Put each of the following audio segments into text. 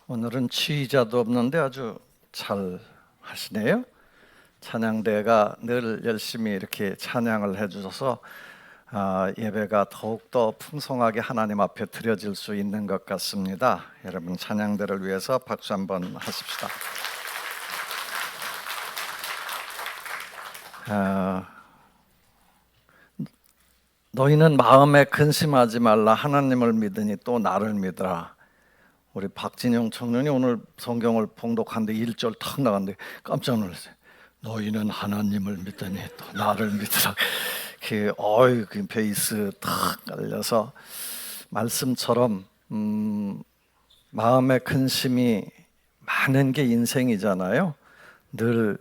오늘은 지휘자도 없는데 아주 잘 하시네요. 찬양대가 늘 열심히 이렇게 찬양을 해주셔서 예배가 더욱더 풍성하게 하나님 앞에 드려질 수 있는 것 같습니다. 여러분 찬양대를 위해서 박수 한번 하십시다. 너희는 마음에 근심하지 말라. 하나님을 믿으니 또 나를 믿으라. 우리 박진영 청년이 오늘 성경을 봉독하는데 1절 탁 나갔는데 깜짝 놀랐어요. 너희는 하나님을 믿으니 또 나를 믿으라. 그 베이스 탁 깔려서 말씀처럼 마음의 근심이 많은 게 인생이잖아요. 늘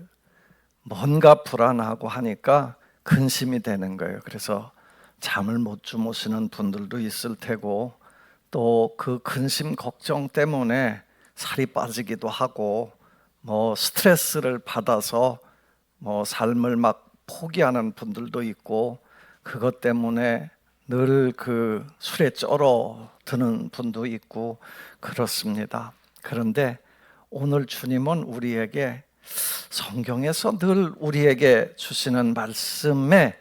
뭔가 불안하고 하니까 근심이 되는 거예요. 그래서 잠을 못 주무시는 분들도 있을 테고 또 그 근심 걱정 때문에 살이 빠지기도 하고 스트레스를 받아서 삶을 막 포기하는 분들도 있고 그것 때문에 늘 그 술에 쩔어드는 분도 있고 그렇습니다. 그런데 오늘 주님은 우리에게 성경에서 늘 우리에게 주시는 말씀의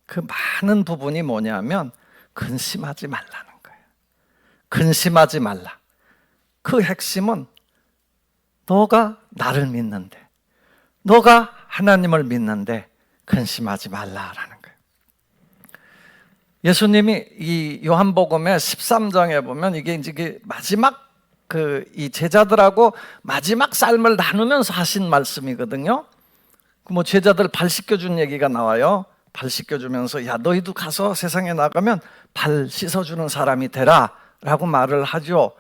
그 많은 부분이 뭐냐면 근심하지 말라는 거예요. 근심하지 말라. 그 핵심은 너가 나를 믿는데, 너가 하나님을 믿는데 근심하지 말라라는 거예요. 예수님이 이 요한복음의 13장에 보면 이게 이제 마지막 이 제자들하고 마지막 삶을 나누면서 하신 말씀이거든요. 제자들 발 씻겨준 얘기가 나와요. 발 씻겨주면서 야 너희도 가서 세상에 나가면 발 씻어주는 사람이 되라 라고 말을 하죠.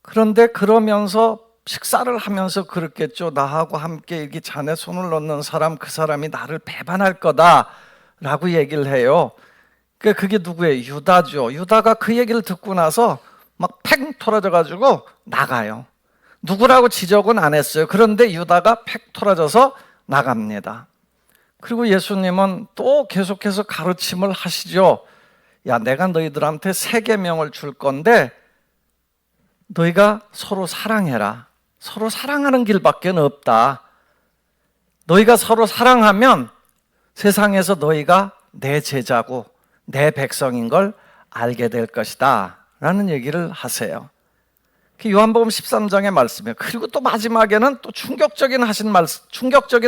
그런데 그러면서 식사를 하면서 그랬겠죠. 나하고 함께 이렇게 잔에 손을 넣는 사람, 그 사람이 나를 배반할 거다 라고 얘기를 해요. 그게 누구예요? 유다죠. 유다가 그 얘기를 듣고 나서 막 팽 토라져 가지고 나가요. 누구라고 지적은 안 했어요. 그런데 유다가 팩 토라져서 나갑니다. 그리고 예수님은 또 계속해서 가르침을 하시죠. 야, 내가 너희들한테 3계명을 줄 건데 너희가 서로 사랑해라. 서로 사랑하는 길밖에 없다. 너희가 서로 사랑하면 세상에서 너희가 내 제자고 내 백성인 걸 알게 될 것이다 라는 얘기를 하세요. 요한복음 13장의 말씀이에요. 그리고 또 마지막에는 또 충격적인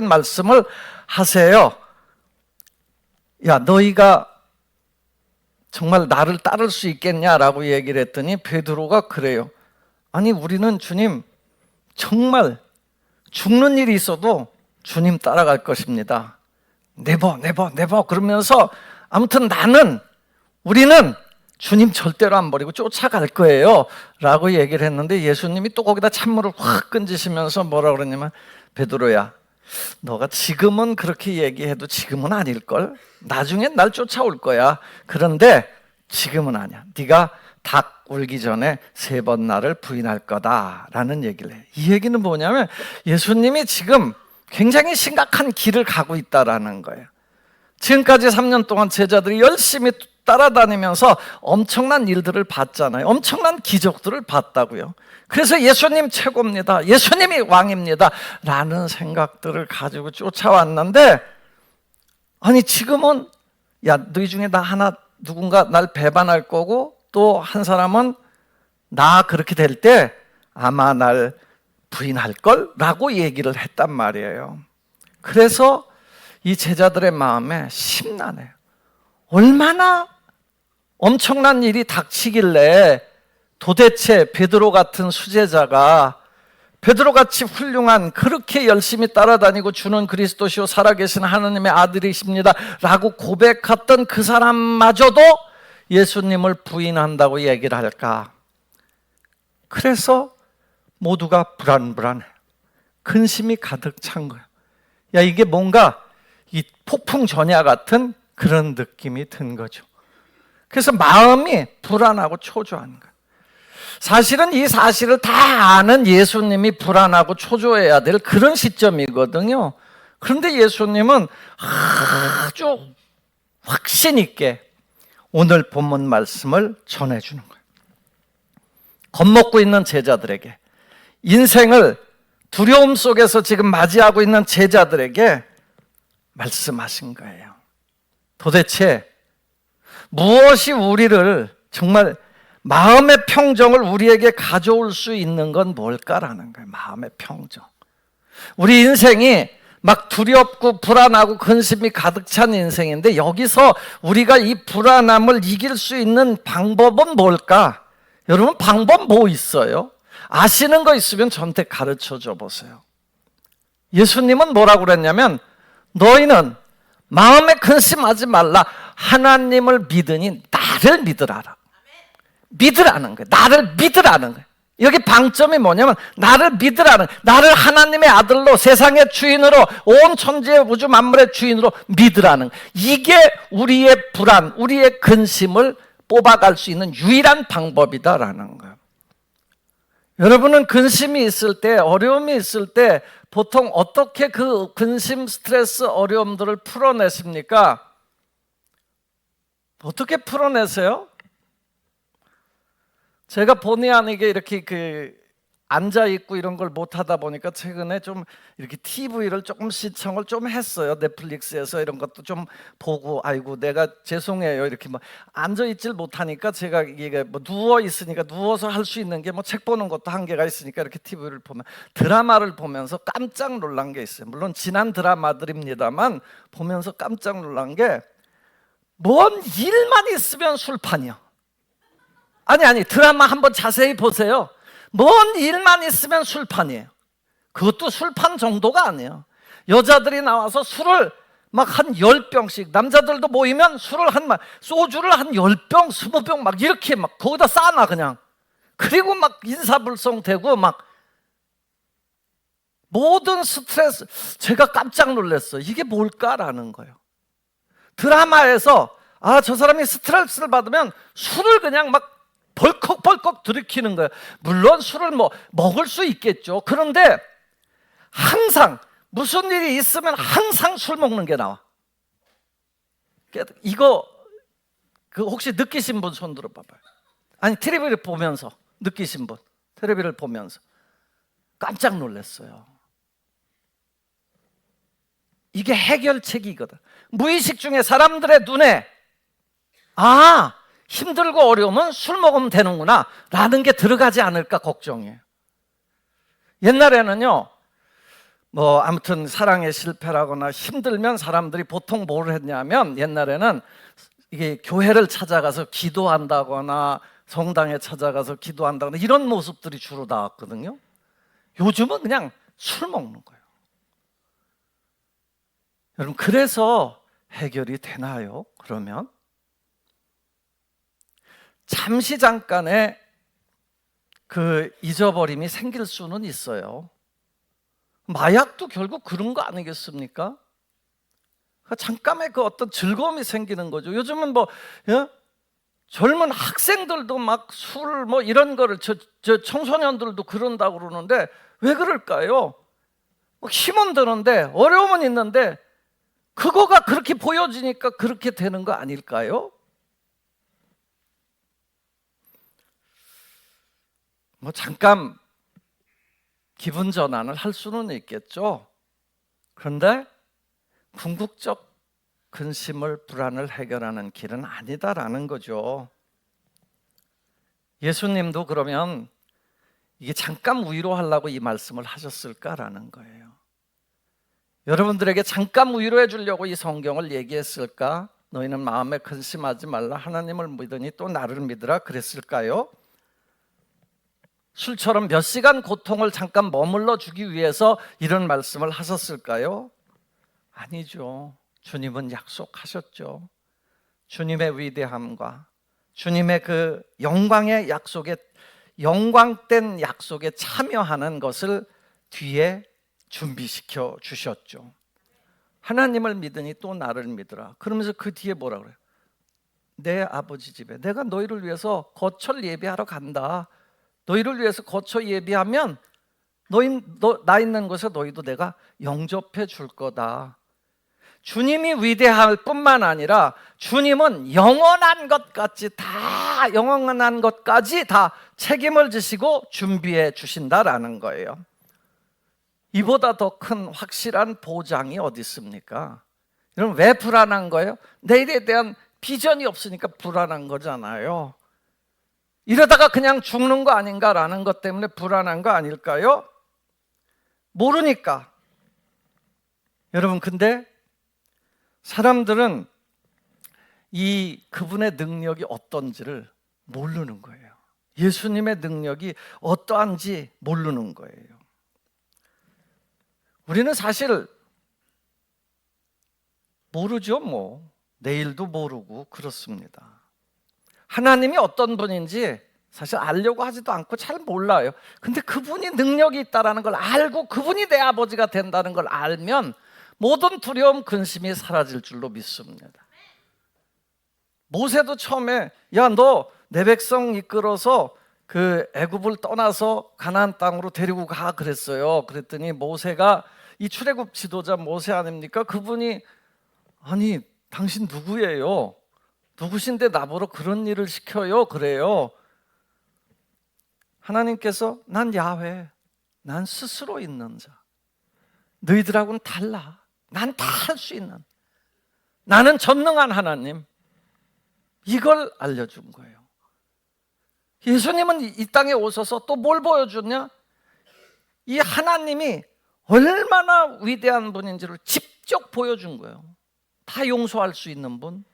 말씀을 하세요. 야, 너희가 정말 나를 따를 수 있겠냐라고 얘기를 했더니 베드로가 그래요. 아니 우리는 주님 정말 죽는 일이 있어도 주님 따라갈 것입니다. 네버 그러면서 아무튼 우리는 주님 절대로 안 버리고 쫓아갈 거예요 라고 얘기를 했는데 예수님이 또 거기다 찬물을 확 끈지시면서 뭐라 그러냐면 베드로야, 너가 지금은 그렇게 얘기해도 지금은 아닐걸? 나중엔 날 쫓아올 거야. 그런데 지금은 아니야. 네가 닭 울기 전에 3번 나를 부인할 거다라는 얘기를 해요. 이 얘기는 뭐냐면 예수님이 지금 굉장히 심각한 길을 가고 있다라는 거예요. 지금까지 3년 동안 제자들이 열심히 따라다니면서 엄청난 일들을 봤잖아요. 엄청난 기적들을 봤다고요. 그래서 예수님 최고입니다. 예수님이 왕입니다. 라는 생각들을 가지고 쫓아왔는데 아니 지금은 야 너희 중에 누군가 날 배반할 거고 또 한 사람은 나 그렇게 될 때 아마 날 부인할 걸 라고 얘기를 했단 말이에요. 그래서 이 제자들의 마음에 심란해요. 얼마나 엄청난 일이 닥치길래 도대체 베드로 같은 수제자가 베드로같이 훌륭한 그렇게 열심히 따라다니고 주는 그리스도시요 살아계신 하나님의 아들이십니다 라고 고백했던 그 사람마저도 예수님을 부인한다고 얘기를 할까? 그래서 모두가 불안해요. 근심이 가득 찬 거예요. 야 이게 뭔가 이 폭풍 전야 같은 그런 느낌이 든 거죠. 그래서 마음이 불안하고 초조한 거예요. 사실은 이 사실을 다 아는 예수님이 불안하고 초조해야 될 그런 시점이거든요. 그런데 예수님은 아주 확신 있게 오늘 본문 말씀을 전해주는 거예요. 겁먹고 있는 제자들에게, 인생을 두려움 속에서 지금 맞이하고 있는 제자들에게 말씀하신 거예요. 도대체 무엇이 우리를 정말 마음의 평정을 우리에게 가져올 수 있는 건 뭘까라는 거예요. 마음의 평정. 우리 인생이 막 두렵고 불안하고 근심이 가득 찬 인생인데, 여기서 우리가 이 불안함을 이길 수 있는 방법은 뭘까? 여러분, 방법 뭐 있어요? 아시는 거 있으면 저한테 가르쳐 줘 보세요. 예수님은 뭐라고 그랬냐면, 너희는 마음에 근심하지 말라. 하나님을 믿으니 나를 믿으라라. 믿으라는 거예요. 나를 믿으라는 거예요. 여기 방점이 뭐냐면 나를 믿으라는, 나를 하나님의 아들로, 세상의 주인으로, 온 천지의 우주 만물의 주인으로 믿으라는, 이게 우리의 불안, 우리의 근심을 뽑아갈 수 있는 유일한 방법이다라는 거예요. 여러분은 근심이 있을 때, 어려움이 있을 때 보통 어떻게 그 근심, 스트레스, 어려움들을 풀어내십니까? 어떻게 풀어내세요? 제가 본의 아니게 이렇게 앉아 있고 이런 걸 못 하다 보니까 최근에 좀 이렇게 TV를 조금 시청을 좀 했어요. 넷플릭스에서 이런 것도 좀 보고, 아이고 내가 죄송해요. 이렇게 뭐 앉아 있질 못하니까, 제가 이게 뭐 누워 있으니까, 누워서 할 수 있는 게 뭐 책 보는 것도 한계가 있으니까 이렇게 TV를 보면, 드라마를 보면서 깜짝 놀란 게 있어요. 물론 지난 드라마들입니다만 보면서 깜짝 놀란 게, 뭔 일만 있으면 술판이요. 아니 드라마 한번 자세히 보세요. 뭔 일만 있으면 술판이에요. 그것도 술판 정도가 아니에요. 여자들이 나와서 술을 막 한 10병씩, 남자들도 모이면 술을 소주를 한 10병, 20병 막 이렇게 막 거기다 쌓아놔 그냥. 그리고 막 인사불성되고 막 모든 스트레스. 제가 깜짝 놀랐어요. 이게 뭘까라는 거예요. 드라마에서 저 사람이 스트레스를 받으면 술을 그냥 막 벌컥벌컥 들이키는 거예요. 물론 술을 먹을 수 있겠죠. 그런데 항상 무슨 일이 있으면 항상 술 먹는 게 나와. 이거 혹시 느끼신 분 손 들어 봐봐요. 아니, 텔레비를 보면서 느끼신 분, 텔레비를 보면서 깜짝 놀랐어요. 이게 해결책이거든. 무의식 중에 사람들의 눈에 힘들고 어려우면 술 먹으면 되는구나 라는 게 들어가지 않을까 걱정이에요. 옛날에는요, 아무튼 사랑에 실패라거나 힘들면 사람들이 보통 뭘 했냐면, 옛날에는 이게 교회를 찾아가서 기도한다거나 성당에 찾아가서 기도한다거나 이런 모습들이 주로 나왔거든요. 요즘은 그냥 술 먹는 거예요. 여러분, 그래서 해결이 되나요? 그러면 잠시 잠깐의 그 잊어버림이 생길 수는 있어요. 마약도 결국 그런 거 아니겠습니까? 잠깐의 그 어떤 즐거움이 생기는 거죠. 요즘은 젊은 학생들도 막 술 이런 거를, 저 청소년들도 그런다고 그러는데 왜 그럴까요? 힘은 드는데, 어려움은 있는데 그거가 그렇게 보여지니까 그렇게 되는 거 아닐까요? 잠깐 기분 전환을 할 수는 있겠죠. 그런데 궁극적 근심을, 불안을 해결하는 길은 아니다라는 거죠. 예수님도 그러면 이게 잠깐 위로하려고 이 말씀을 하셨을까라는 거예요. 여러분들에게 잠깐 위로해 주려고 이 성경을 얘기했을까? 너희는 마음에 근심하지 말라. 하나님을 믿으니 또 나를 믿으라. 그랬을까요? 술처럼 몇 시간 고통을 잠깐 머물러 주기 위해서 이런 말씀을 하셨을까요? 아니죠. 주님은 약속하셨죠. 주님의 위대함과 주님의 그 영광의 약속에, 영광된 약속에 참여하는 것을 뒤에 준비시켜 주셨죠. 하나님을 믿으니 또 나를 믿으라. 그러면서 그 뒤에 뭐라 그래요? 내 아버지 집에 내가 너희를 위해서 거처를 예비하러 간다. 너희를 위해서 거처 예비하면 나 있는 곳에 너희도 내가 영접해 줄 거다. 주님이 위대할 뿐만 아니라 주님은 영원한 것까지 다 책임을 지시고 준비해 주신다라는 거예요. 이보다 더 큰 확실한 보장이 어디 있습니까? 여러분, 왜 불안한 거예요? 내일에 대한 비전이 없으니까 불안한 거잖아요. 이러다가 그냥 죽는 거 아닌가라는 것 때문에 불안한 거 아닐까요? 모르니까. 여러분, 근데 사람들은 그분의 능력이 어떤지를 모르는 거예요. 예수님의 능력이 어떠한지 모르는 거예요. 우리는 사실 모르죠. 내일도 모르고 그렇습니다. 하나님이 어떤 분인지 사실 알려고 하지도 않고 잘 몰라요. 근데 그분이 능력이 있다는 걸 알고 그분이 내 아버지가 된다는 걸 알면 모든 두려움, 근심이 사라질 줄로 믿습니다. 모세도 처음에 너 내 백성 이끌어서 그 애굽을 떠나서 가나안 땅으로 데리고 가 그랬어요. 그랬더니 모세가 이 출애굽 지도자 모세 아닙니까? 그분이 아니 당신 누구예요? 누구신데 나보러 그런 일을 시켜요? 그래요. 하나님께서 난 야훼, 난 스스로 있는 자. 너희들하고는 달라. 난 다 할 수 있는, 나는 전능한 하나님, 이걸 알려준 거예요. 예수님은 이 땅에 오셔서 또 뭘 보여줬냐? 이 하나님이 얼마나 위대한 분인지를 직접 보여준 거예요. 다 용서할 수 있는 분,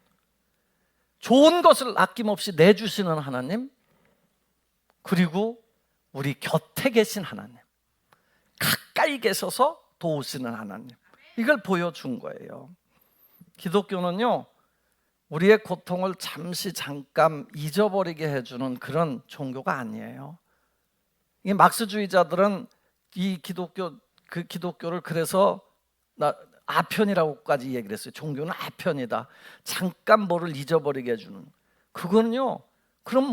좋은 것을 아낌없이 내주시는 하나님, 그리고 우리 곁에 계신 하나님, 가까이 계셔서 도우시는 하나님, 이걸 보여준 거예요. 기독교는요, 우리의 고통을 잠깐 잊어버리게 해주는 그런 종교가 아니에요. 이 막스주의자들은 이 기독교를 그래서 아편이라고까지 얘기를 했어요. 종교는 아편이다. 잠깐 뭐를 잊어버리게 해주는. 그거는요, 그럼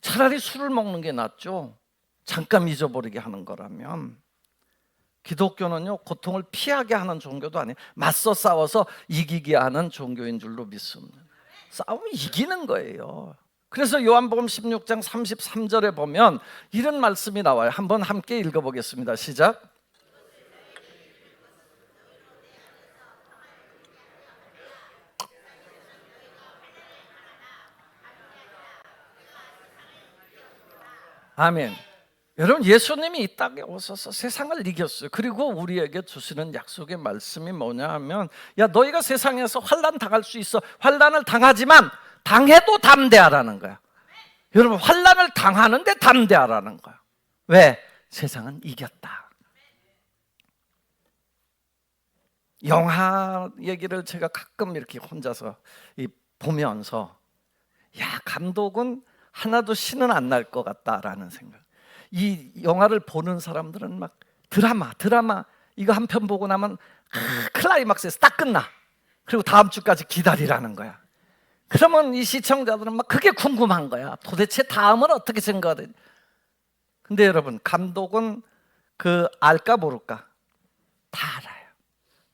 차라리 술을 먹는 게 낫죠. 잠깐 잊어버리게 하는 거라면. 기독교는요, 고통을 피하게 하는 종교도 아니에요. 맞서 싸워서 이기게 하는 종교인 줄로 믿습니다. 싸우면 이기는 거예요. 그래서 요한복음 16장 33절에 보면 이런 말씀이 나와요. 한번 함께 읽어보겠습니다. 시작. 아멘. 여러분, 예수님이 이 땅에 오셔서 세상을 이겼어요. 그리고 우리에게 주시는 약속의 말씀이 뭐냐 하면, 너희가 세상에서 환난 당할 수 있어. 환난을 당하지만 당해도 담대하라는 거야. 여러분, 환난을 당하는데 담대하라는 거야. 왜? 세상은 이겼다. 영화 얘기를 제가 가끔 이렇게 혼자서 보면서 감독은 하나도 신은 안 날 것 같다라는 생각. 이 영화를 보는 사람들은 막 드라마 이거 한 편 보고 나면 클라이막스에서 딱 끝나. 그리고 다음 주까지 기다리라는 거야. 그러면 이 시청자들은 막 그게 궁금한 거야. 도대체 다음은 어떻게 생각하지? 근데 여러분, 감독은 알까 모를까? 다 알아요.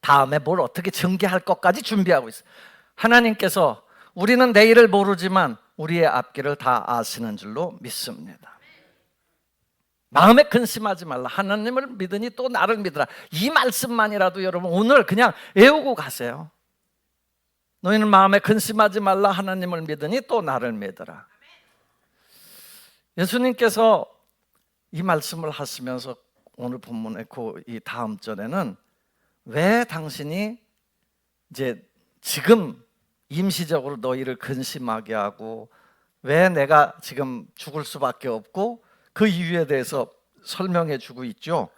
다음에 뭘 어떻게 전개할 것까지 준비하고 있어요. 하나님께서 우리는 내일을 모르지만 우리의 앞길을 다 아시는 줄로 믿습니다. 마음에 근심하지 말라. 하나님을 믿으니 또 나를 믿으라. 이 말씀만이라도 여러분 오늘 그냥 외우고 가세요. 너희는 마음에 근심하지 말라. 하나님을 믿으니 또 나를 믿으라. 예수님께서 이 말씀을 하시면서 오늘 본문의 이 다음 절에는 왜 당신이 이제 지금 임시적으로 너희를 근심하게 하고 왜 내가 지금 죽을 수밖에 없고 그 이유에 대해서 설명해 주고 있죠.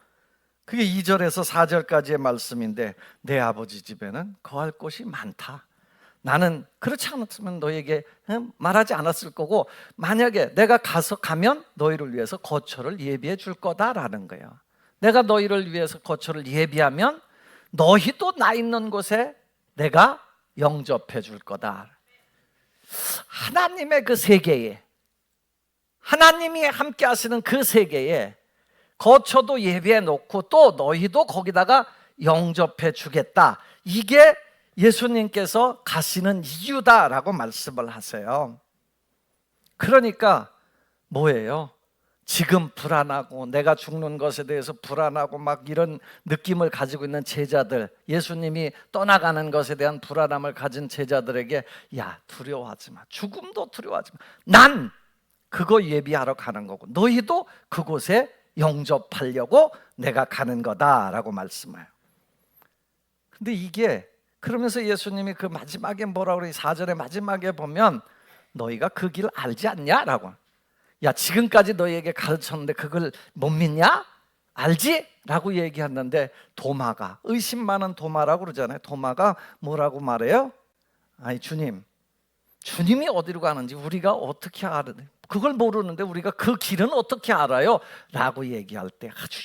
그게 2절에서 4절까지의 말씀인데, 내 아버지 집에는 거할 곳이 많다. 나는 그렇지 않았으면 너에게 말하지 않았을 거고, 만약에 내가 가면 너희를 위해서 거처를 예비해 줄 거다라는 거예요. 내가 너희를 위해서 거처를 예비하면 너희도 나 있는 곳에 내가 영접해 줄 거다. 하나님의 그 세계에, 하나님이 함께 하시는 그 세계에 거처도 예비해 놓고 또 너희도 거기다가 영접해 주겠다. 이게 예수님께서 가시는 이유다라고 말씀을 하세요. 그러니까 뭐예요? 지금 불안하고 내가 죽는 것에 대해서 불안하고 막 이런 느낌을 가지고 있는 제자들, 예수님이 떠나가는 것에 대한 불안함을 가진 제자들에게 야, 두려워하지 마. 죽음도 두려워하지 마. 난 그거 예비하러 가는 거고 너희도 그곳에 영접하려고 내가 가는 거다라고 말씀해요. 근데 이게 그러면서 예수님이 그 마지막에 뭐라고 그래? 4절의 마지막에 보면 너희가 그 길 알지 않냐라고. 야, 지금까지 너희에게 가르쳤는데 그걸 못 믿냐? 알지? 라고 얘기했는데 도마가, 의심 많은 도마라고 그러잖아요. 도마가 뭐라고 말해요? 아니 주님이 어디로 가는지 우리가 어떻게 알아요? 그걸 모르는데 우리가 그 길은 어떻게 알아요? 라고 얘기할 때 아주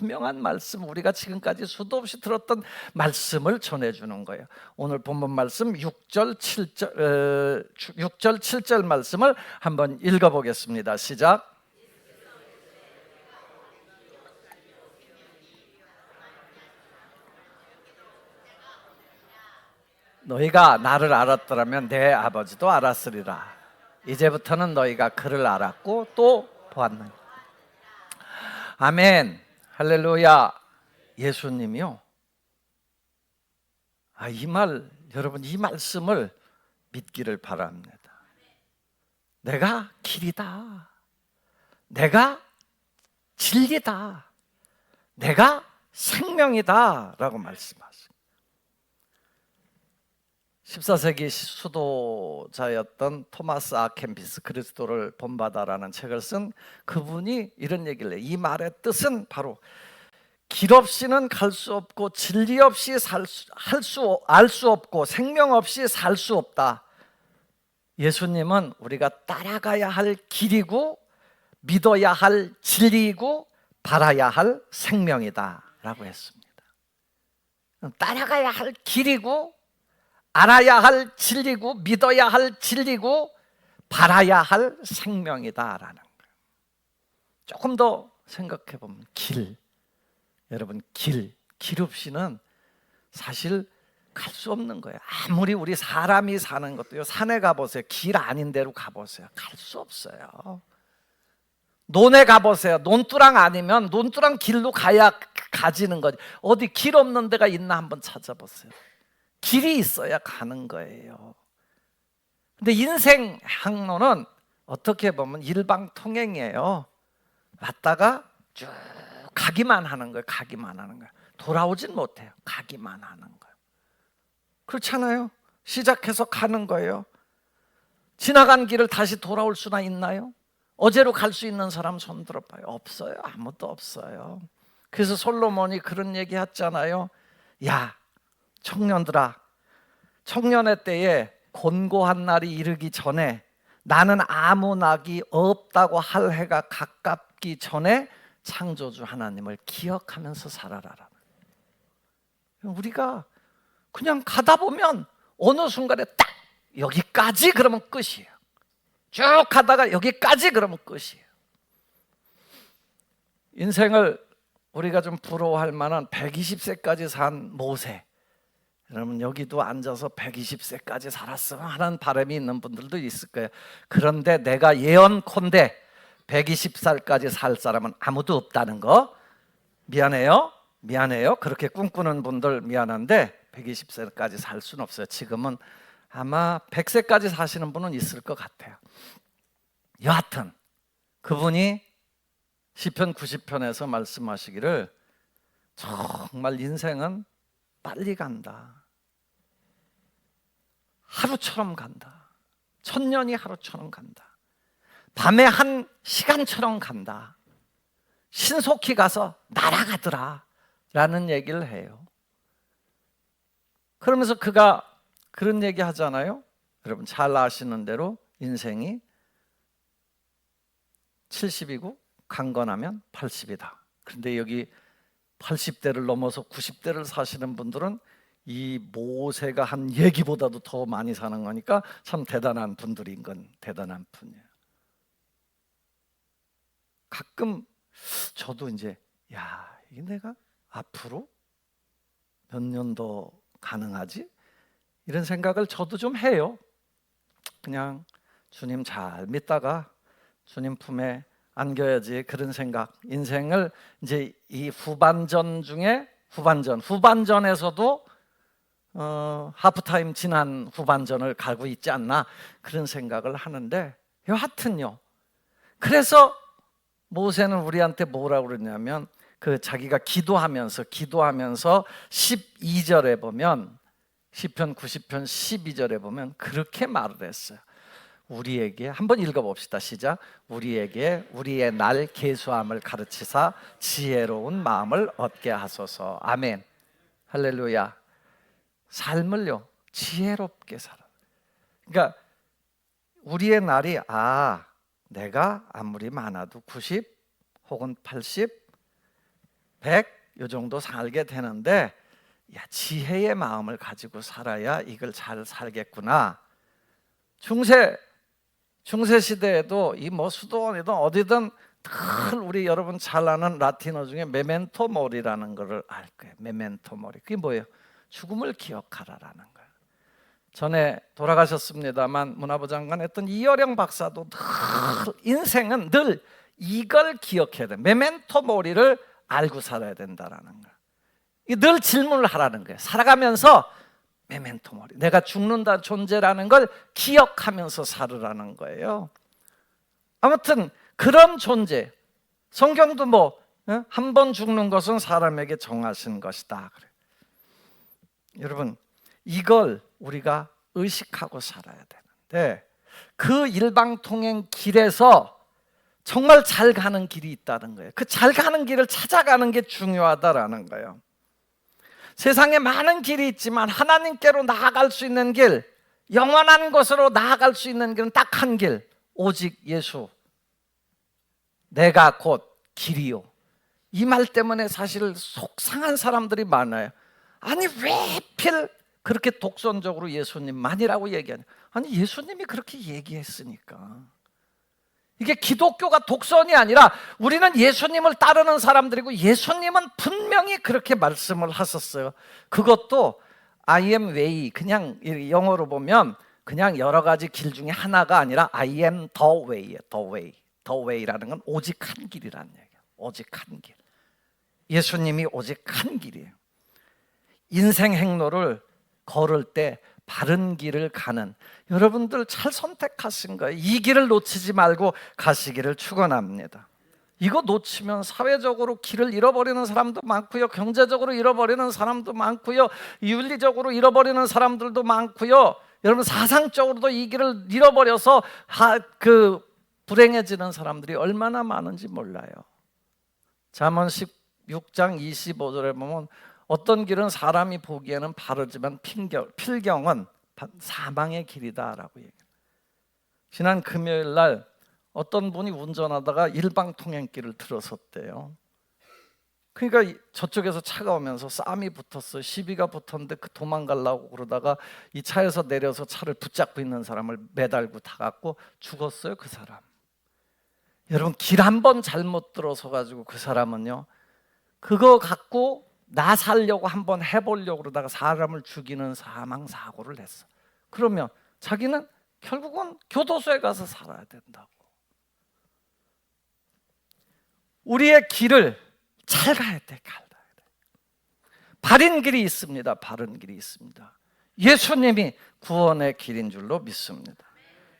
유명한 말씀, 우리가 지금까지 수도 없이 들었던 말씀을 전해주는 거예요. 오늘 본문 말씀 6절 7절 말씀을 한번 읽어보겠습니다. 시작. 너희가 나를 알았더라면 내 아버지도 알았으리라. 이제부터는 너희가 그를 알았고 또 보았느니. 아멘. 할렐루야. 예수님이요. 이 말, 여러분 이 말씀을 믿기를 바랍니다. 내가 길이다. 내가 진리다. 내가 생명이다. 라고 말씀하세요. 14세기 수도자였던 토마스 아켄피스, 그리스도를 본받아라는 책을 쓴 그분이 이런 얘기를 해요. 이 말의 뜻은 바로 길 없이는 갈 수 없고 진리 없이 알 수 없고 생명 없이 살 수 없다. 예수님은 우리가 따라가야 할 길이고 믿어야 할 진리이고 바라야 할 생명이다 라고 했습니다. 따라가야 할 길이고 알아야 할 진리고 믿어야 할 진리고 바라야 할 생명이다라는 거예요. 조금 더 생각해 보면 여러분 길 없이는 사실 갈 수 없는 거예요. 아무리 우리 사람이 사는 것도요, 산에 가보세요. 길 아닌 데로 가보세요. 갈 수 없어요. 논에 가보세요. 논두랑 아니면 논두랑 길로 가야 가지는 거지. 어디 길 없는 데가 있나 한번 찾아보세요. 길이 있어야 가는 거예요. 근데 인생 항로는 어떻게 보면 일방통행이에요. 왔다가 쭉 가기만 하는 거예요. 가기만 하는 거예요. 돌아오진 못해요. 가기만 하는 거예요. 그렇잖아요. 시작해서 가는 거예요. 지나간 길을 다시 돌아올 수나 있나요? 어제로 갈 수 있는 사람 손 들어봐요. 없어요. 아무도 없어요. 그래서 솔로몬이 그런 얘기 했잖아요. 야, 청년들아, 청년의 때에 곤고한 날이 이르기 전에 나는 아무 낙이 없다고 할 해가 가깝기 전에 창조주 하나님을 기억하면서 살아라. 우리가 그냥 가다 보면 어느 순간에 딱 여기까지 그러면 끝이에요. 쭉 가다가 여기까지 그러면 끝이에요. 인생을 우리가 좀 부러워할 만한 120세까지 산 모세, 여러분 여기도 앉아서 120세까지 살았으면 하는 바람이 있는 분들도 있을 거예요. 그런데 내가 예언컨대 120살까지 살 사람은 아무도 없다는 거 미안해요. 그렇게 꿈꾸는 분들 미안한데 120세까지 살 수는 없어요. 지금은 아마 100세까지 사시는 분은 있을 것 같아요. 여하튼 그분이 시편 90편에서 말씀하시기를 정말 인생은 빨리 간다. 하루처럼 간다. 천년이 하루처럼 간다. 밤의 한 시간처럼 간다. 신속히 가서 날아가더라 라는 얘기를 해요. 그러면서 그가 그런 얘기 하잖아요. 여러분 잘 아시는 대로 인생이 70이고 강건하면 80이다. 그런데 여기 80대를 넘어서 90대를 사시는 분들은 이 모세가 한 얘기보다도 더 많이 사는 거니까 참 대단한 분들인 건 대단한 분이에요. 가끔 저도 이제 이게 내가 앞으로 몇 년 더 가능하지? 이런 생각을 저도 좀 해요. 그냥 주님 잘 믿다가 주님 품에 안겨야지, 그런 생각. 인생을 이제 이 후반전 중에 후반전에서도 하프타임 지난 후반전을 가고 있지 않나, 그런 생각을 하는데, 여하튼요, 그래서 모세는 우리한테 뭐라고 그러냐면, 그 자기가 기도하면서 12절에 보면, 시편 90편 12절에 보면 그렇게 말을 했어요. 우리에게, 한번 읽어봅시다. 시작. 우리에게 우리의 날 계수함을 가르치사 지혜로운 마음을 얻게 하소서. 아멘. 할렐루야. 삶을요, 지혜롭게 살아. 그러니까 우리의 날이, 내가 아무리 많아도 90 혹은 80, 100 요 정도 살게 되는데, 지혜의 마음을 가지고 살아야 이걸 잘 살겠구나. 중세 시대에도 이 수도원이든 어디든 늘 우리 여러분 잘 아는 라틴어 중에 메멘토 모리라는 것을 알 거예요. 메멘토 모리. 그게 뭐예요? 죽음을 기억하라라는 거예요. 전에 돌아가셨습니다만 문화부 장관 했던 이어령 박사도 늘 인생은 늘 이걸 기억해야 돼. 메멘토 모리를 알고 살아야 된다라는 거예요. 늘 질문을 하라는 거예요. 살아가면서 메멘토 모리, 내가 죽는다 존재라는 걸 기억하면서 살으라는 거예요. 아무튼 그런 존재, 성경도 한 번 죽는 것은 사람에게 정하신 것이다 그래요. 여러분, 이걸 우리가 의식하고 살아야 되는데, 그 일방통행 길에서 정말 잘 가는 길이 있다는 거예요. 그 잘 가는 길을 찾아가는 게 중요하다라는 거예요. 세상에 많은 길이 있지만 하나님께로 나아갈 수 있는 길, 영원한 곳으로 나아갈 수 있는 길은 딱 한 길, 오직 예수. 내가 곧 길이요. 이 말 때문에 사실 속상한 사람들이 많아요. 아니, 왜 하필 그렇게 독선적으로 예수님만이라고 얘기하냐. 아니, 예수님이 그렇게 얘기했으니까. 이게 기독교가 독선이 아니라 우리는 예수님을 따르는 사람들이고, 예수님은 분명히 그렇게 말씀을 하셨어요. 그것도 I am way, 그냥 영어로 보면 그냥 여러 가지 길 중에 하나가 아니라 I am the way예요. the way. the way라는 건 오직 한 길이라는 얘기예요. 오직 한 길. 예수님이 오직 한 길이에요. 인생 행로를 걸을 때 바른 길을 가는 여러분들 잘 선택하신 거예요. 이 길을 놓치지 말고 가시기를 축원합니다. 이거 놓치면 사회적으로 길을 잃어버리는 사람도 많고요, 경제적으로 잃어버리는 사람도 많고요, 윤리적으로 잃어버리는 사람들도 많고요. 여러분, 사상적으로도 이 길을 잃어버려서 불행해지는 사람들이 얼마나 많은지 몰라요. 잠언 16장 25절에 보면, 어떤 길은 사람이 보기에는 바르지만 필경은 사망의 길이다라고 얘기해요. 지난 금요일 날 어떤 분이 운전하다가 일방통행길을 들어섰대요. 그러니까 저쪽에서 차가 오면서 싸움이 붙었어요. 시비가 붙었는데 도망가려고 그러다가 이 차에서 내려서 차를 붙잡고 있는 사람을 매달고 타갖고 죽었어요, 그 사람. 여러분, 길 한 번 잘못 들어서 가지고 그 사람은요, 그거 갖고 나 살려고 한번 해보려고 그러다가 사람을 죽이는 사망사고를 했어. 그러면 자기는 결국은 교도소에 가서 살아야 된다고. 우리의 길을 잘 가야 돼. 바른 길이 있습니다. 바른 길이 있습니다. 예수님이 구원의 길인 줄로 믿습니다.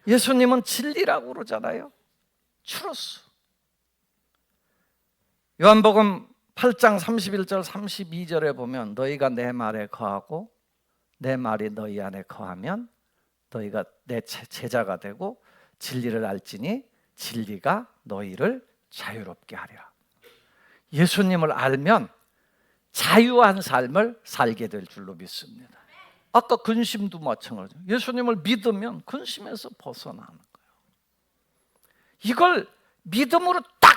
예수님은 진리라고 그러잖아요. 추루스. 요한복음 8장 31절 32절에 보면, 너희가 내 말에 거하고 내 말이 너희 안에 거하면 너희가 내 제자가 되고 진리를 알지니 진리가 너희를 자유롭게 하리라. 예수님을 알면 자유한 삶을 살게 될 줄로 믿습니다. 아까 근심도 마찬가지죠. 예수님을 믿으면 근심에서 벗어나는 거예요. 이걸 믿음으로 딱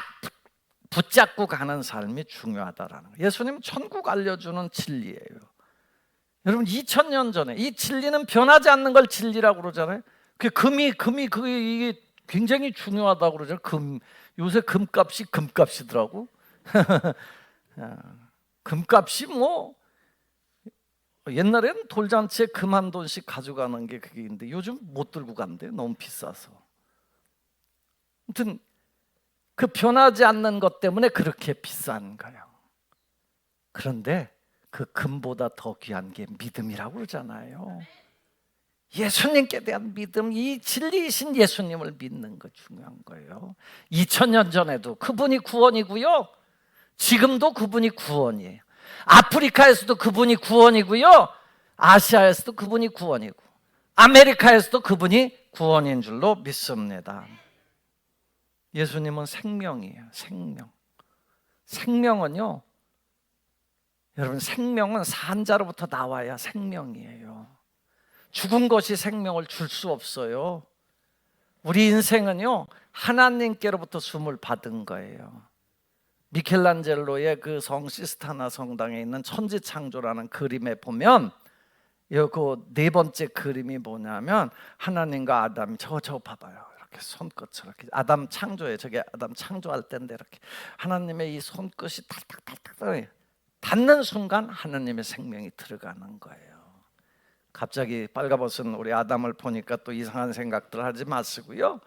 붙잡고 가는 삶이 중요하다라는 거예요. 예수님은 천국 알려주는 진리예요. 여러분, 2000년 전에 이 진리는 변하지 않는 걸 진리라고 그러잖아요. 금이 이게 굉장히 중요하다고 그러잖아요. 요새 금값이더라고. 금값이 옛날에는 돌잔치에 금 한 돈씩 가져가는 게 그게 있는데 요즘 못 들고 간대. 너무 비싸서. 아무튼 그 변하지 않는 것 때문에 그렇게 비싼 거예요. 그런데 그 금보다 더 귀한 게 믿음이라고 그러잖아요. 예수님께 대한 믿음, 이 진리이신 예수님을 믿는 거 중요한 거예요. 2000년 전에도 그분이 구원이고요, 지금도 그분이 구원이에요. 아프리카에서도 그분이 구원이고요, 아시아에서도 그분이 구원이고, 아메리카에서도 그분이 구원인 줄로 믿습니다. 예수님은 생명이에요. 생명. 생명은요, 여러분, 생명은 산자로부터 나와야 생명이에요. 죽은 것이 생명을 줄 수 없어요. 우리 인생은요, 하나님께로부터 숨을 받은 거예요. 미켈란젤로의 그 성 시스타나 성당에 있는 천지창조라는 그림에 보면 그 네 번째 그림이 뭐냐면 하나님과 아담이 저거 봐봐요. 이렇게 손끝으로 이렇게 아담 창조에, 저게 아담 창조할 때인데 이렇게 하나님의 이 손끝이 탈탁탈탁 닿는 순간 하나님의 생명이 들어가는 거예요. 갑자기 빨가벗은 우리 아담을 보니까 또 이상한 생각들 하지 마시고요.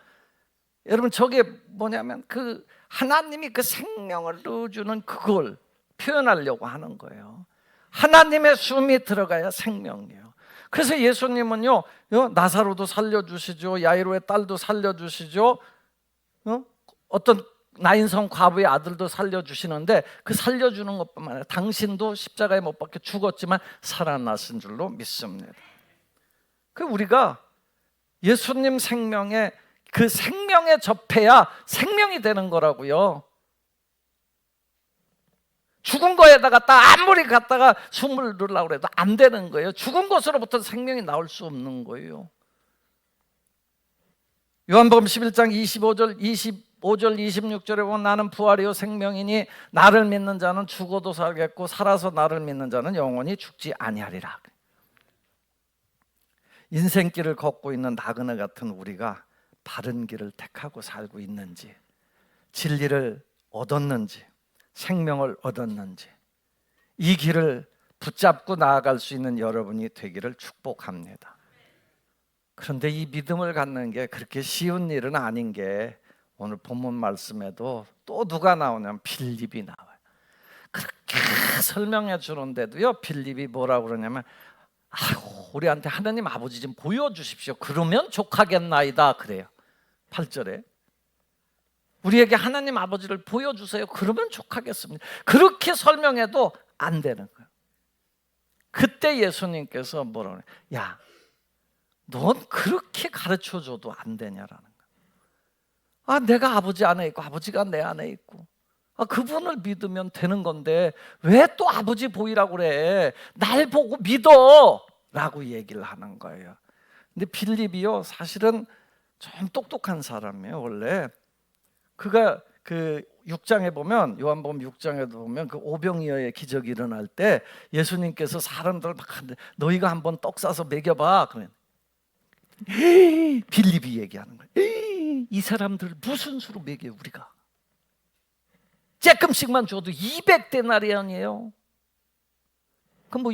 여러분, 저게 뭐냐면 그 하나님이 그 생명을 넣어주는 그걸 표현하려고 하는 거예요. 하나님의 숨이 들어가야 생명이에요. 그래서 예수님은요, 나사로도 살려주시죠, 야이로의 딸도 살려주시죠, 어떤 나인성 과부의 아들도 살려주시는데 그 살려주는 것뿐만 아니라 당신도 십자가에 못 박혀 죽었지만 살아나신 줄로 믿습니다. 그 우리가 예수님 생명에, 그 생명에 접해야 생명이 되는 거라고요. 죽은 거에다가 아무리 갖다가 숨을 넣으려고 해도 안 되는 거예요. 죽은 것으로부터 생명이 나올 수 없는 거예요. 요한복음 11장 25절 26절에 보면 나는 부활이요 생명이니 나를 믿는 자는 죽어도 살겠고 살아서 나를 믿는 자는 영원히 죽지 아니하리라. 인생길을 걷고 있는 나그네 같은 우리가 바른 길을 택하고 살고 있는지, 진리를 얻었는지, 생명을 얻었는지, 이 길을 붙잡고 나아갈 수 있는 여러분이 되기를 축복합니다. 그런데 이 믿음을 갖는 게 그렇게 쉬운 일은 아닌 게 오늘 본문 말씀에도 또 누가 나오냐면 빌립이 나와요. 그렇게 설명해 주는데도요, 빌립이 뭐라고 그러냐면 우리한테 하나님 아버지 좀 보여주십시오. 그러면 족하겠나이다 그래요. 8절에 우리에게 하나님 아버지를 보여주세요. 그러면 족하겠습니다. 그렇게 설명해도 안 되는 거예요. 그때 예수님께서 뭐라고 그래요? 야, 넌 그렇게 가르쳐줘도 안 되냐라는 거예요. 내가 아버지 안에 있고 아버지가 내 안에 있고 그분을 믿으면 되는 건데 왜 또 아버지 보이라고 그래? 날 보고 믿어! 라고 얘기를 하는 거예요. 근데 빌립이요, 사실은 좀 똑똑한 사람이에요. 원래 그가 그 6장에 보면, 요한복음 6장에도 보면 그 오병이어의 기적이 일어날 때 예수님께서 사람들 막 하는데 너희가 한번 떡 싸서 먹여봐. 그러면 빌립이 얘기하는 거예요. 이 사람들 무슨 수로 먹여 우리가? 쬐끔씩만 줘도 200데나리온이에요. 그럼 뭐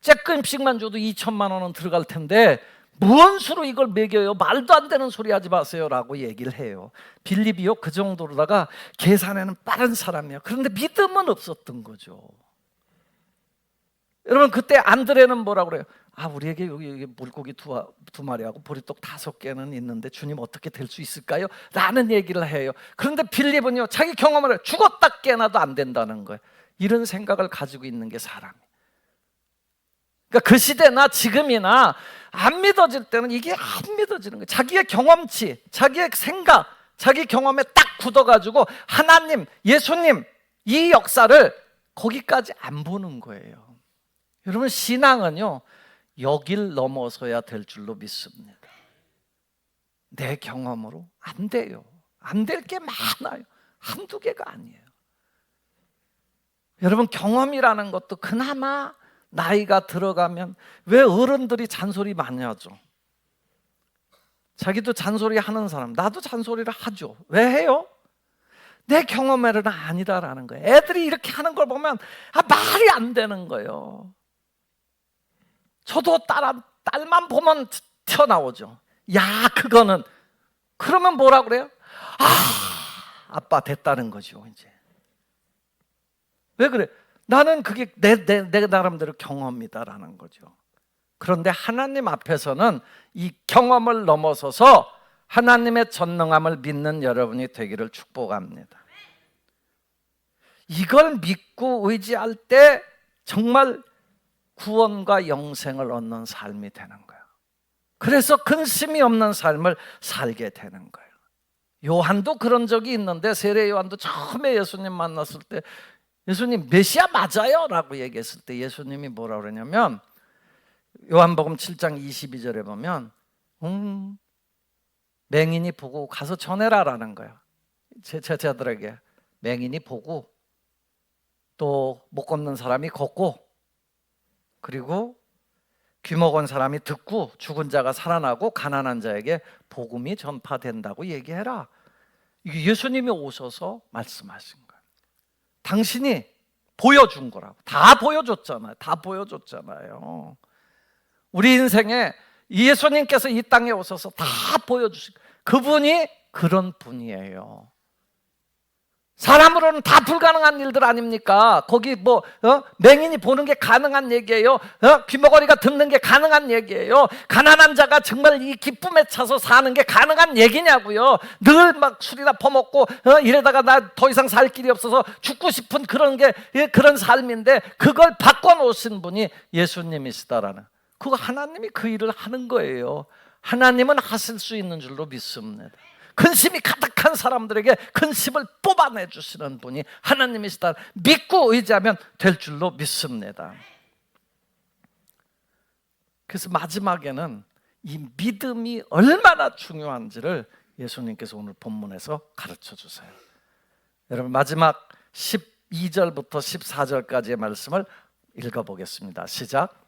쬐끔씩만 줘도 2천만 원은 들어갈 텐데 무슨 수로 이걸 먹여요? 말도 안 되는 소리 하지 마세요 라고 얘기를 해요. 빌립이요, 그 정도로다가 계산에는 빠른 사람이에요. 그런데 믿음은 없었던 거죠. 여러분, 그때 안드레는 뭐라고 그래요? 우리에게 여기 물고기 두 마리하고 보리떡 5개는 있는데 주님 어떻게 될 수 있을까요? 라는 얘기를 해요. 그런데 빌립은요, 자기 경험을 해요. 죽었다 깨나도 안 된다는 거예요. 이런 생각을 가지고 있는 게 사람이에요. 그러니까 그 시대나 지금이나 안 믿어질 때는 이게 안 믿어지는 거예요. 자기의 경험치, 자기의 생각, 자기 경험에 딱 굳어가지고 하나님, 예수님 이 역사를 거기까지 안 보는 거예요. 여러분, 신앙은요, 여길 넘어서야 될 줄로 믿습니다. 내 경험으로 안 돼요. 안 될 게 많아요. 한두 개가 아니에요. 여러분, 경험이라는 것도 그나마 나이가 들어가면, 왜 어른들이 잔소리 많이 하죠? 자기도 잔소리 하는 사람, 나도 잔소리를 하죠. 왜 해요? 내 경험에는 아니다라는 거예요. 애들이 이렇게 하는 걸 보면 말이 안 되는 거예요. 저도 딸만 보면 튀어나오죠. 야, 그거는. 그러면 뭐라 그래요? 아빠 됐다는 거죠, 이제. 왜 그래? 나는 그게 내 나름대로 경험이다라는 거죠. 그런데 하나님 앞에서는 이 경험을 넘어서서 하나님의 전능함을 믿는 여러분이 되기를 축복합니다. 이걸 믿고 의지할 때 정말 구원과 영생을 얻는 삶이 되는 거예요. 그래서 근심이 없는 삶을 살게 되는 거예요. 요한도 그런 적이 있는데, 세례 요한도 처음에 예수님 만났을 때 예수님 메시아 맞아요? 라고 얘기했을 때 예수님이 뭐라 그러냐면, 요한복음 7장 22절에 보면 맹인이 보고 가서 전해라 라는 거예요. 제자들에게 맹인이 보고, 또 못 걷는 사람이 걷고, 그리고 귀 먹은 사람이 듣고, 죽은 자가 살아나고, 가난한 자에게 복음이 전파된다고 얘기해라. 이게 예수님이 오셔서 말씀하신 거예요. 당신이 보여준 거라고. 다 보여줬잖아요. 다 보여줬잖아요. 우리 인생에 예수님께서 이 땅에 오셔서 다 보여주신, 그분이 그런 분이에요. 사람으로는 다 불가능한 일들 아닙니까? 거기 맹인이 보는 게 가능한 얘기예요. 귀머거리가 듣는 게 가능한 얘기예요. 가난한 자가 정말 이 기쁨에 차서 사는 게 가능한 얘기냐고요. 늘 막 술이나 퍼먹고 이러다가 나 더 이상 살 길이 없어서 죽고 싶은 그런 게 그런 삶인데, 그걸 바꿔놓으신 분이 예수님이시다라는, 그거 하나님이 그 일을 하는 거예요. 하나님은 하실 수 있는 줄로 믿습니다. 근심이 가득한 사람들에게 근심을 뽑아내 주시는 분이 하나님이시다 믿고 의지하면 될 줄로 믿습니다. 그래서 마지막에는 이 믿음이 얼마나 중요한지를 예수님께서 오늘 본문에서 가르쳐 주세요. 여러분, 마지막 12절부터 14절까지의 말씀을 읽어보겠습니다. 시작.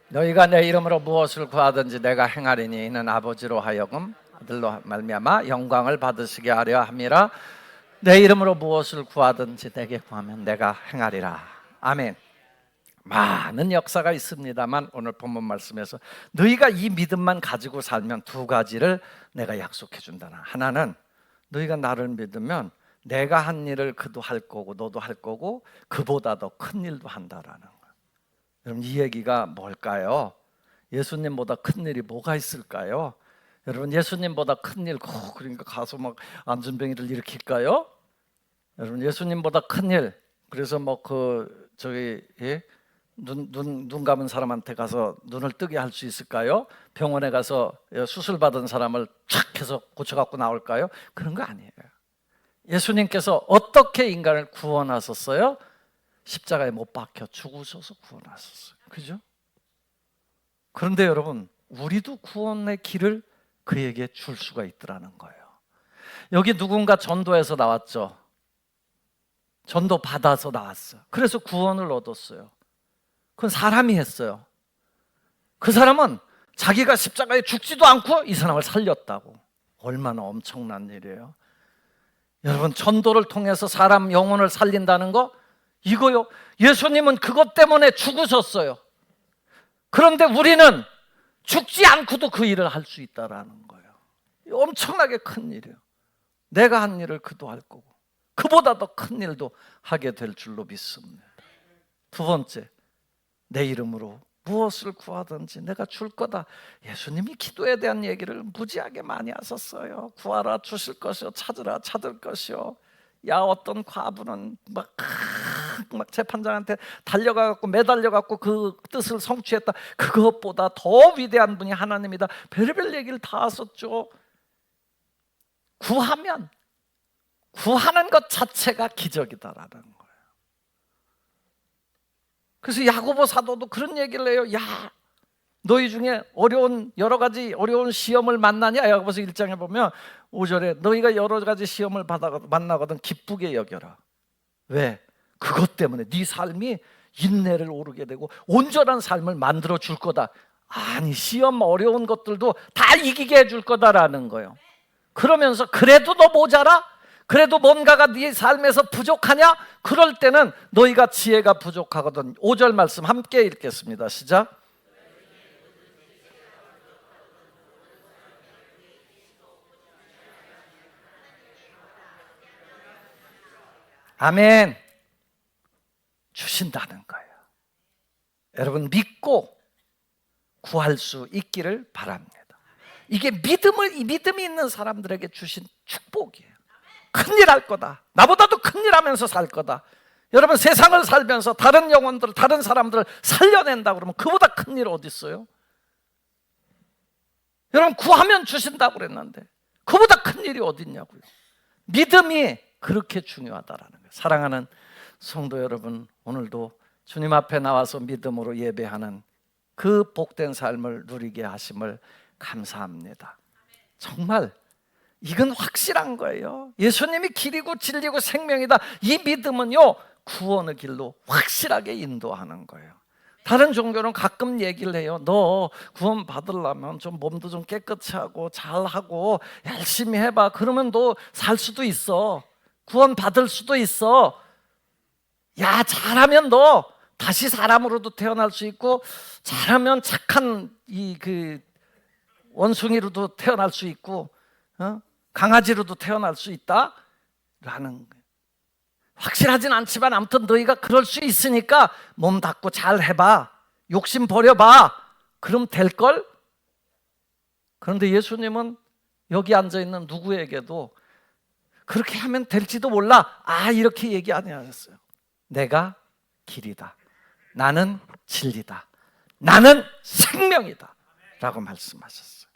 너희가 내 이름으로 무엇을 구하든지 내가 행하리니 이는 아버지로 하여금 아들로 말미암아 영광을 받으시게 하려 함이라. 내 이름으로 무엇을 구하든지 내게 구하면 내가 행하리라. 아멘. 많은 역사가 있습니다만 오늘 본문 말씀에서 너희가 이 믿음만 가지고 살면 두 가지를 내가 약속해 준다나. 하나는 너희가 나를 믿으면 내가 한 일을 그도 할 거고 너도 할 거고 그보다 더 큰 일도 한다라는 거예요. 여러분, 이 얘기가 뭘까요? 예수님보다 큰 일이 뭐가 있을까요? 여러분, 예수님보다 큰 일, 그러니까 가서 막 안전병이를 일으킬까요? 여러분, 예수님보다 큰 일, 그래서 눈 감은 사람한테 가서 눈을 뜨게 할 수 있을까요? 병원에 가서 수술 받은 사람을 촥 해서 고쳐갖고 나올까요? 그런 거 아니에요. 예수님께서 어떻게 인간을 구원하셨어요? 십자가에 못 박혀 죽으셔서 구원하셨어요. 그죠? 그런데 여러분, 우리도 구원의 길을 그에게 줄 수가 있더라는 거예요. 여기 누군가 전도해서 나왔죠. 전도 받아서 나왔어요. 그래서 구원을 얻었어요. 그건 사람이 했어요. 그 사람은 자기가 십자가에 죽지도 않고 이 사람을 살렸다고. 얼마나 엄청난 일이에요. 여러분, 전도를 통해서 사람 영혼을 살린다는 거, 이거요. 예수님은 그것 때문에 죽으셨어요. 그런데 우리는 죽지 않고도 그 일을 할 수 있다라는 거예요. 엄청나게 큰 일이에요. 내가 한 일을 그도 할 거고 그보다 더 큰 일도 하게 될 줄로 믿습니다. 두 번째, 내 이름으로 무엇을 구하든지 내가 줄 거다. 예수님이 기도에 대한 얘기를 무지하게 많이 하셨어요. 구하라 주실 것이요, 찾으라 찾을 것이요. 야, 어떤 과부는 막 재판장한테 달려가갖고 매달려갖고 그 뜻을 성취했다. 그것보다 더 위대한 분이 하나님이다. 별의별 얘기를 다 하셨죠. 구하면, 구하는 것 자체가 기적이다라는 거예요. 그래서 야고보 사도도 그런 얘기를 해요. 야, 너희 중에 여러 가지 어려운 시험을 만나냐? 야고보서 1장에 보면 5절에 너희가 여러 가지 시험을 만나거든 기쁘게 여겨라. 왜? 그것 때문에 네 삶이 인내를 오르게 되고 온전한 삶을 만들어 줄 거다. 아니 시험 어려운 것들도 다 이기게 해줄 거다라는 거예요. 그러면서 그래도 너 모자라? 그래도 뭔가가 네 삶에서 부족하냐? 그럴 때는 너희가 지혜가 부족하거든. 5절 말씀 함께 읽겠습니다. 시작. 아멘. 주신다는 거예요. 여러분 믿고 구할 수 있기를 바랍니다. 이게 믿음이 있는 사람들에게 주신 축복이에요. 큰일 할 거다. 나보다도 큰일 하면서 살 거다. 여러분 세상을 살면서 다른 영혼들, 다른 사람들을 살려낸다 그러면 그보다 큰일 어디 있어요? 여러분 구하면 주신다고 그랬는데 그보다 큰일이 어디 있냐고요. 믿음이 그렇게 중요하다라는 거예요. 사랑하는 성도 여러분, 오늘도 주님 앞에 나와서 믿음으로 예배하는 그 복된 삶을 누리게 하심을 감사합니다. 정말 이건 확실한 거예요. 예수님이 길이고 진리고 생명이다. 이 믿음은요 구원의 길로 확실하게 인도하는 거예요. 다른 종교는 가끔 얘기를 해요. 너 구원 받으려면 좀 몸도 좀 깨끗이 하고 잘하고 열심히 해봐. 그러면 너 살 수도 있어. 구원 받을 수도 있어. 야 잘하면 너 다시 사람으로도 태어날 수 있고 잘하면 착한 원숭이로도 태어날 수 있고 강아지로도 태어날 수 있다 라는 거예요. 확실하진 않지만 아무튼 너희가 그럴 수 있으니까 몸 닦고 잘 해봐. 욕심 버려봐. 그럼 될걸? 그런데 예수님은 여기 앉아있는 누구에게도 그렇게 하면 될지도 몰라. 이렇게 얘기 안 하셨어요. 내가 길이다. 나는 진리다. 나는 생명이다 라고 말씀하셨어요.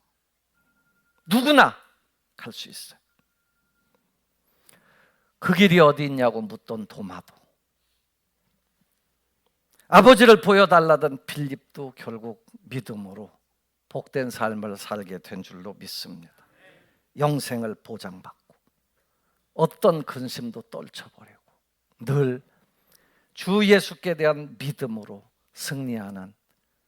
누구나 갈 수 있어요. 그 길이 어디 있냐고 묻던 도마도, 아버지를 보여달라던 빌립도 결국 믿음으로 복된 삶을 살게 된 줄로 믿습니다. 영생을 보장받고 어떤 근심도 떨쳐버리고 늘 주 예수께 대한 믿음으로 승리하는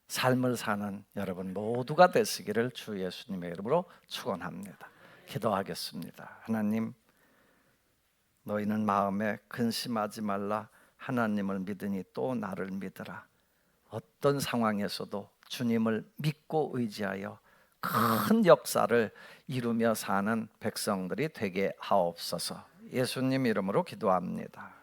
삶을 사는 여러분 모두가 되시기를 주 예수님의 이름으로 축원합니다. 기도하겠습니다. 하나님, 너희는 마음에 근심하지 말라. 하나님을 믿으니 또 나를 믿으라. 어떤 상황에서도 주님을 믿고 의지하여 큰 역사를 이루며 사는 백성들이 되게 하옵소서. 예수님 이름으로 기도합니다.